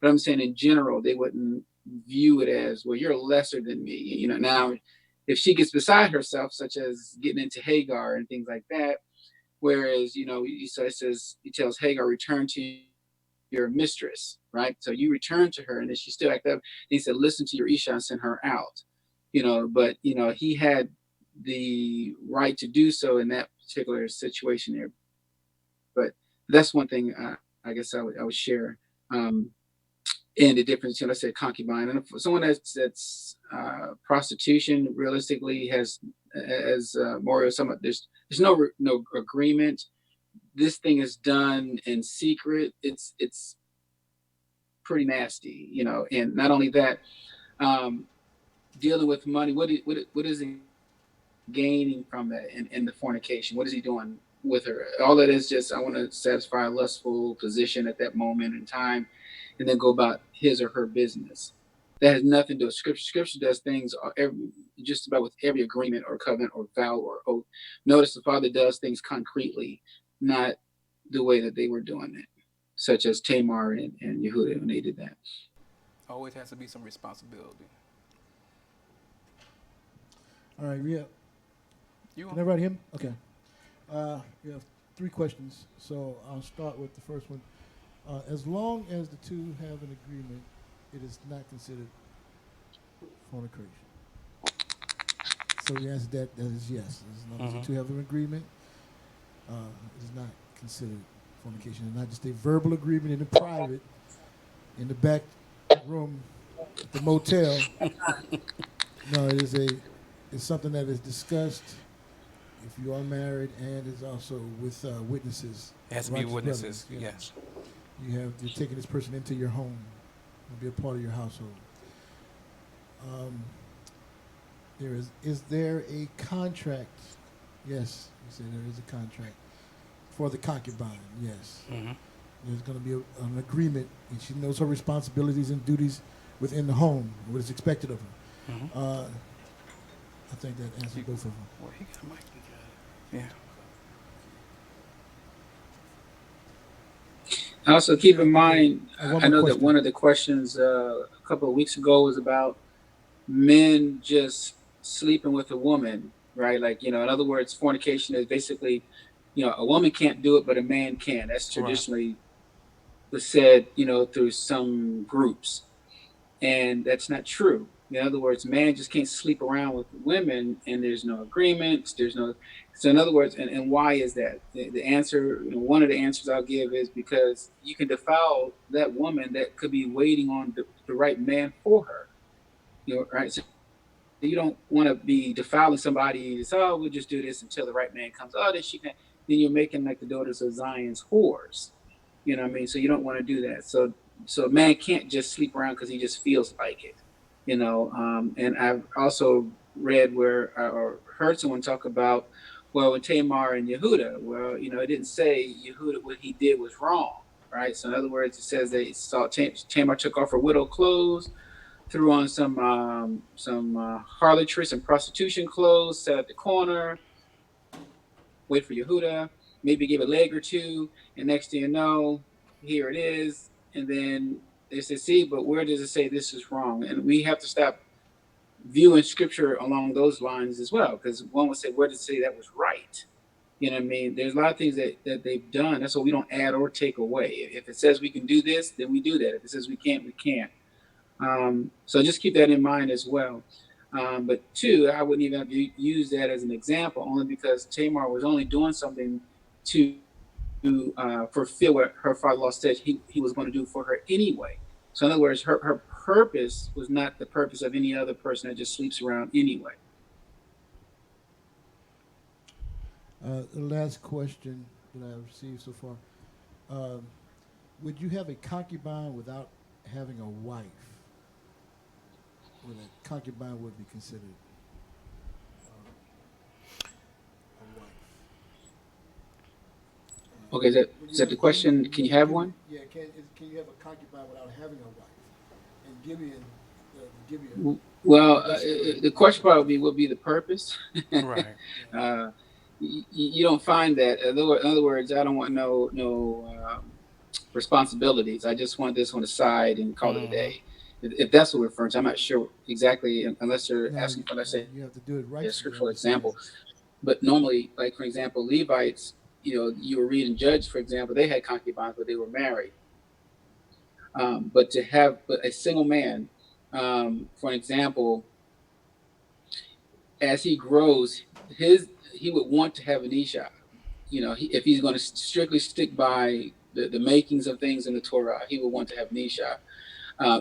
But I'm saying in general, they wouldn't view it as, well, you're lesser than me. Now, if she gets beside herself, such as getting into Hagar and things like that, whereas, so it says, he tells Hagar, return to your mistress, right? So you return to her, and then she still act up. And he said, listen to your Isha and send her out. But, he had the right to do so in that particular situation there. But that's one thing I guess I would share. And the difference, I said concubine, and for someone that's prostitution, realistically has, as Moreh, there's no agreement. This thing is done in secret. It's pretty nasty, And not only that, dealing with money. What is he gaining from that in the fornication? What is he doing with her? All that is just, I want to satisfy a lustful position at that moment in time, and then go about his or her business. That has nothing to do with Scripture. Scripture does things just about with every agreement or covenant or vow or oath. Notice the Father does things concretely, not the way that they were doing it, such as Tamar and Yahuah when they did that. Always has to be some responsibility. All right, we have. You Can everybody hear me? Okay. We have 3 questions, so I'll start with the first one. As long as the two have an agreement, it is not considered fornication. So the answer to that is yes. As long as the two have an agreement, it is not considered fornication. It's not just a verbal agreement in the private, in the back room at the motel. No, it's something that is discussed if you are married, and is also with witnesses. It has to be witnesses, yes. You're taking this person into your home and be a part of your household. Is there a contract? Yes, you said there is a contract for the concubine. Yes, there's going to be an agreement, and she knows her responsibilities and duties within the home, what is expected of her. I think that answers both of them. Well, he got a mic. Yeah. Also, keep in mind, I know that one of the questions a couple of weeks ago was about men just sleeping with a woman, right? Like, in other words, fornication is basically, a woman can't do it, but a man can. That's traditionally was said, through some groups. And that's not true. In other words, man just can't sleep around with women, and there's no agreements. So in other words, and why is that? The answer, one of the answers I'll give is because you can defile that woman that could be waiting on the right man for her. Right? So you don't want to be defiling somebody. It's, oh, we'll just do this until the right man comes. Oh, then she can. Then you're making like the daughters of Zion's whores. You know what I mean? So you don't want to do that. So a man can't just sleep around because he just feels like it. And I've also read or heard someone talk about, well, with Tamar and Yahuah, well, it didn't say Yahuah what he did was wrong, right? So in other words, it says that Tamar took off her widow clothes, threw on some harlotry, some prostitution clothes, sat at the corner, wait for Yahuah, maybe give a leg or two, and next thing you know, here it is, and then they say, see, but where does it say this is wrong? And we have to stop viewing Scripture along those lines as well, because one would say, where does it say that was right? You know what I mean? There's a lot of things that they've done. That's why we don't add or take away. If it says we can do this, then we do that. If it says we can't, we can't. So just keep that in mind as well. But 2, I wouldn't even have use that as an example, only because Tamar was only doing something to fulfill what her father-in-law said he was going to do for her anyway. So in other words, her purpose was not the purpose of any other person that just sleeps around anyway. The last question that I've received so far. Would you have a concubine without having a wife? where a concubine would be considered a wife. Okay, is that the question? Can you have one? Yeah, can you have a concubine without having a wife? And Gibeon, Gibeon, Well, that's the question probably would be the purpose. Right. uh, you don't find that. In other words, I don't want no responsibilities. I just want this on the side and call it a Mm-hmm. day. If that's what we're referring to, I'm not sure exactly, unless they're no, asking for, let's say, you have to do it a rightfully. scriptural Understand? example. But normally, like for example, Levites, you were reading Judge, for example, they had concubines, but they were married. But a single man, for an example, as he grows, he would want to have an isha. If he's going to strictly stick by the makings of things in the Torah, he would want to have an isha.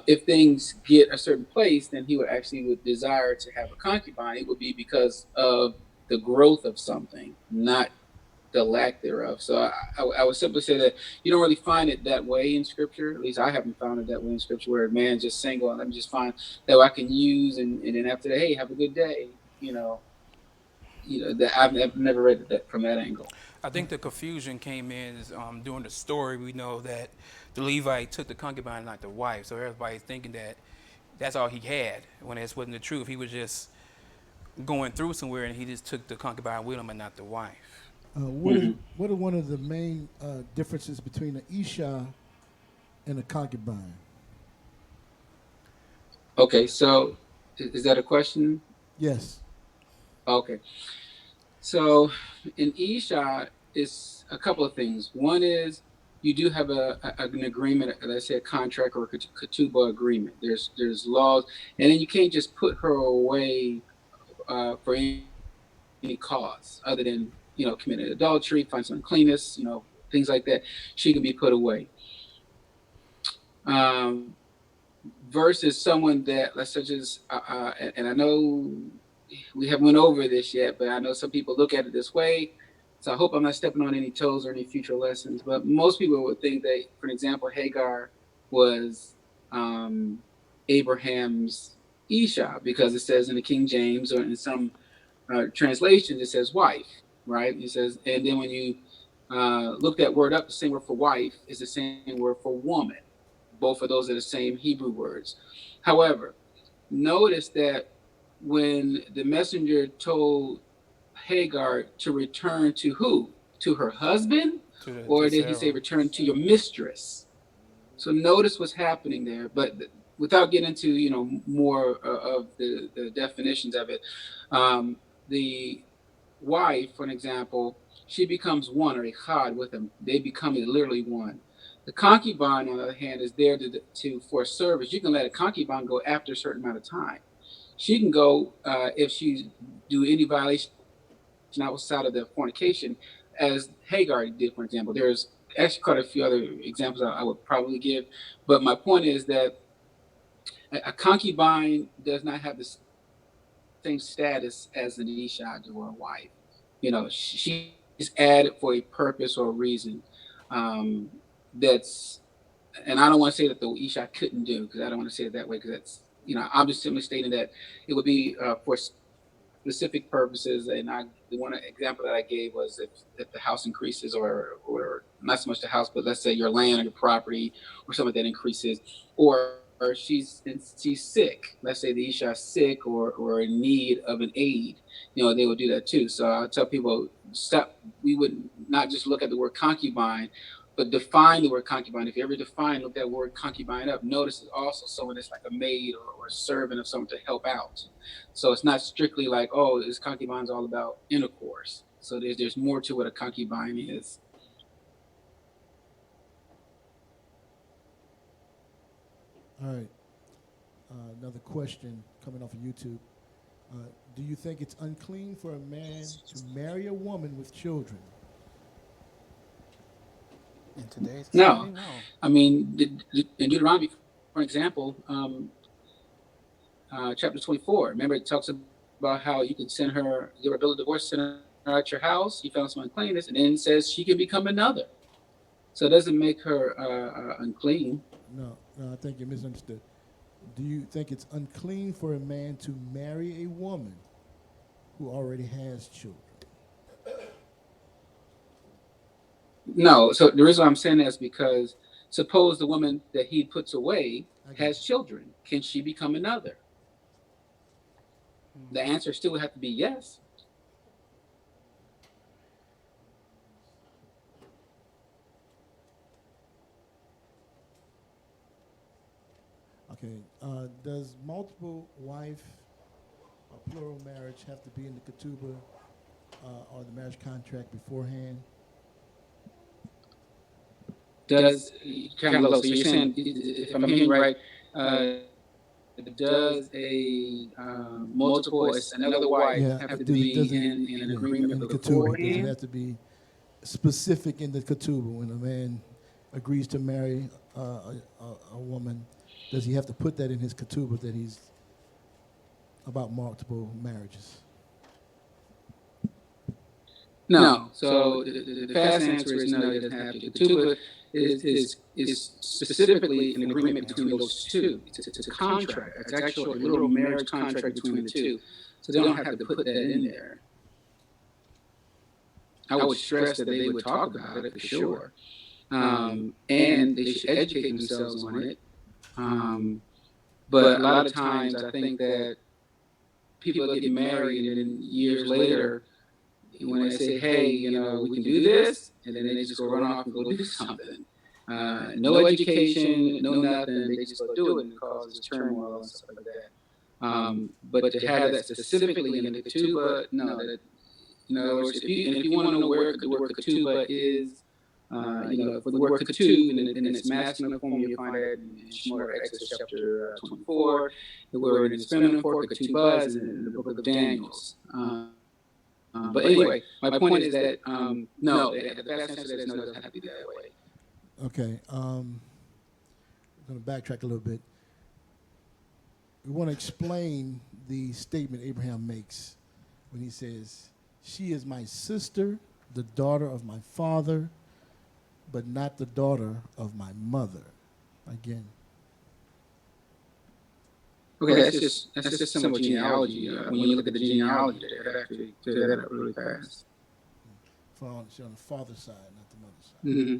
If things get a certain place, then he would desire to have a concubine. It would be because of the growth of something, not the lack thereof. So I would simply say that you don't really find it that way in Scripture. At least I haven't found it that way in Scripture, where a man just single and let me just find that I can use, and then after that, hey, have a good day. That I've never read that from that angle. I think the confusion came in is, during the story. We know that the Levite took the concubine, not the wife. So everybody's thinking that that's all he had, when that wasn't the truth. He was just going through somewhere, and he just took the concubine with him and not the wife. What are one of the main differences between an isha and a concubine? Okay, so is that a question? Yes. Okay, so in Isha, it's a couple of things. One is you do have an agreement, let's say a contract or a ketubah agreement. There's laws, and then you can't just put her away for any cause other than committing adultery, find some uncleanness, things like that. She can be put away. Um, versus someone that, let's such as, and I know we haven't went over this yet, but I know some people look at it this way. So I hope I'm not stepping on any toes or any future lessons. But most people would think that, for example, Hagar was Abraham's Isha, because it says in the King James or in some translations it says wife, right? It says, and then when you look that word up, the same word for wife is the same word for woman. Both of those are the same Hebrew words. However, notice that when the messenger told Hagar to return to who? To her husband? To Or did he say Sarah. return to your mistress? So notice what's happening there. But without getting into more of the definitions of it, the wife, for an example, she becomes one, or a chad, with him. They become literally one. The concubine, on the other hand, is there for service. You can let a concubine go after a certain amount of time. She can go if she do any violation outside of the fornication, as Hagar did, for example. There's actually quite a few other examples I would probably give, but my point is that a concubine does not have the same status as an ishad or a wife. She's added for a purpose or a reason. That's, and I don't want to say that the ishad couldn't do, because I don't want to say it that way, because that's, I'm just simply stating that it would be for specific purposes. And the one example that I gave was if the house increases, or not so much the house, but let's say your land or your property or something that increases, or she's sick. Let's say the isha is sick or in need of an aid. They would do that too. So I tell people, stop. We would not just look at the word concubine, but define the word concubine. If you ever look that word concubine up, notice it's also someone that's like a maid or a servant of someone to help out. So it's not strictly like, oh, this concubine's all about intercourse. So there's more to what a concubine is. All right. Another question coming off of YouTube. Do you think it's unclean for a man to marry a woman with children? In today's No, society, no. I mean, in Deuteronomy, for example, chapter 24. Remember, it talks about how you can give her a bill of divorce, send her out your house. You found some uncleanness, and then it says she can become another. So it doesn't make her unclean. No, I think you misunderstood. Do you think it's unclean for a man to marry a woman who already has children? No. So the reason I'm saying that is because suppose the woman that he puts away Okay. has children. Can she become another? The answer still would have to be yes. Okay. Does multiple wife or plural marriage have to be in the ketubah or the marriage contract beforehand? Does kind of low? So you're saying, if I'm hearing you right, does a multiple, another wife, Yeah. have to Does be does in an yeah, agreement in the ketubah? Does it beforehand? have to be specific in the ketubah when a man agrees to marry a woman? Does he have to put that in his ketubah that he's about multiple marriages? No. So the fast answer is no. He doesn't have to. The tuba is specifically an agreement between those two. It's a contract. It's actually a literal marriage contract between the two. So they don't have to put that in there. I would stress that they would talk about it for sure, and they should educate themselves on it. But a lot of times, I think that people get married, and then years later, when they say, "Hey, we can do this," and then they just go run off and go do something. No education, no nothing. They just go do it, and it causes turmoil and stuff like that. But to have that specifically in the ketubah, no. That, in other words, if you want to know where the word ketubah is, for the word ketub in its masculine form, you'll find it in Shemot, Exodus chapter 24. The word in its feminine form, ketubah, is in the book of Daniels. But anyway, my point is that no, the fast answer to that is no, it doesn't have to be that way. Okay. We're going to backtrack a little bit. We want to explain the statement Abraham makes when he says, "She is my sister, the daughter of my father, but not the daughter of my mother." Again. Okay, that's just simple genealogy. When you look at the genealogy, they actually figure that out really fast. She's on the father's side, not the mother's side. Mm-hmm.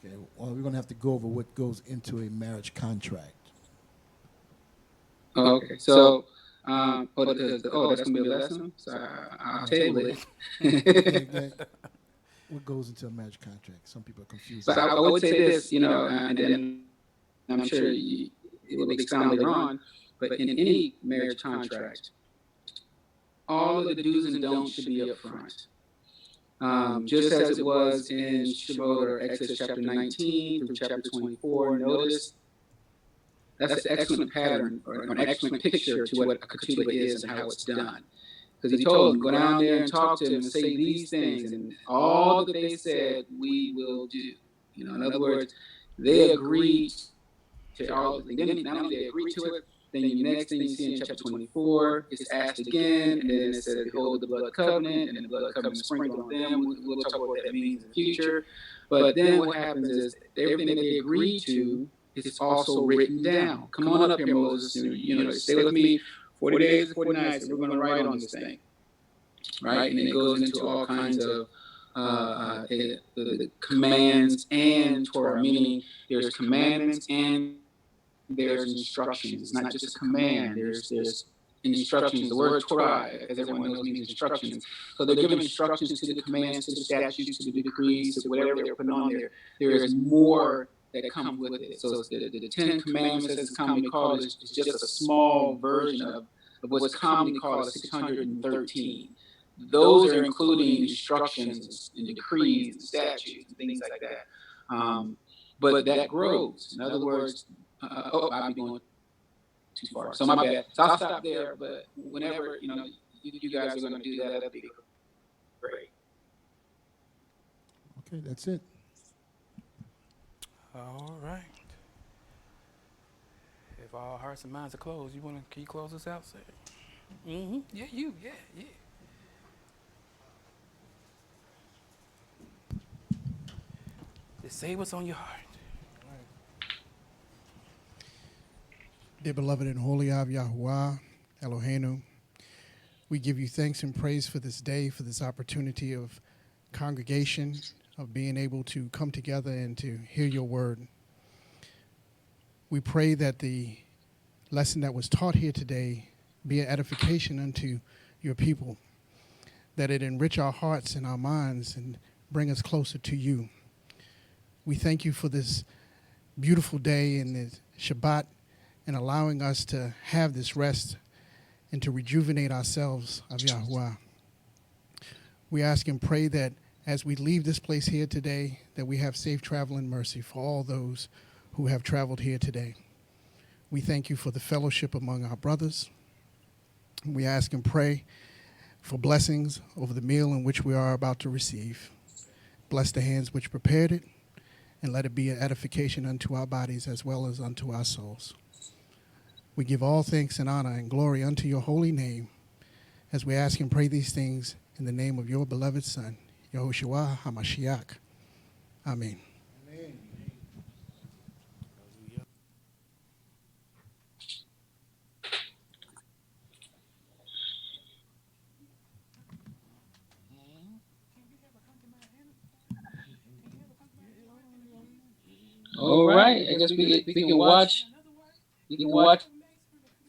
Okay. Well, we're going to have to go over what goes into a marriage contract. Oh, okay, so that's going to be a lesson. So I'll table it. Okay, what goes into a marriage contract? Some people are confused. But I would say this, and then I'm sure it will be expounded later on. But in any marriage contract, all of the do's and don'ts should be up front. Just as it was in Shemot or Exodus chapter 19 through chapter 24. Notice that's an excellent pattern or an excellent picture to what a ketubah is and how it's done. Because he told them, go down there and talk to them and say these things, and all that they said, we will do. In other words, they agreed to all. Then not only they agreed to it, then the next thing you see in chapter 24 is asked again, and then it says, "Behold the blood covenant," and the blood covenant sprinkled on them. We'll talk about what that means in the future. But then what happens is everything that they agreed to is also written down. Come on up here, Moses. Stay with me 40 days, 40 nights, and we're going to write on this thing. Right? And it goes into all kinds of the commands and Torah, meaning there's commandments and there's instructions. It's not just a command. There's instructions. The word Torah, as everyone knows, means instructions. So they're giving instructions to the commands, to the statutes, to the decrees, to whatever they're putting on there. There is more that comes with it. So the Ten Commandments, as it's commonly called, is just a small version of what's commonly called 613. Those are including instructions and decrees and statutes and things like that. But that grows. In other words, I'll be going too far. So my bad. So I'll stop there. But whenever you guys are going to do that, that'd be great. Okay, that's it. All right. If all hearts and minds are closed, can you close us out, sir? Mm-hmm. Yeah, you. Yeah. Just say what's on your heart. Dear beloved and holy of Yahuah, Eloheinu, we give you thanks and praise for this day, for this opportunity of congregation, of being able to come together and to hear your word. We pray that the lesson that was taught here today be an edification unto your people, that it enrich our hearts and our minds and bring us closer to you. We thank you for this beautiful day and this Shabbat and allowing us to have this rest and to rejuvenate ourselves of Yahuah. We ask and pray that as we leave this place here today, that we have safe travel and mercy for all those who have traveled here today. We thank you for the fellowship among our brothers. We ask and pray for blessings over the meal in which we are about to receive. Bless the hands which prepared it, and let it be an edification unto our bodies as well as unto our souls. We give all thanks and honor and glory unto your holy name as we ask and pray these things in the name of your beloved Son, Yahushua HaMashiach. Amen. All right. I guess we can watch. You can watch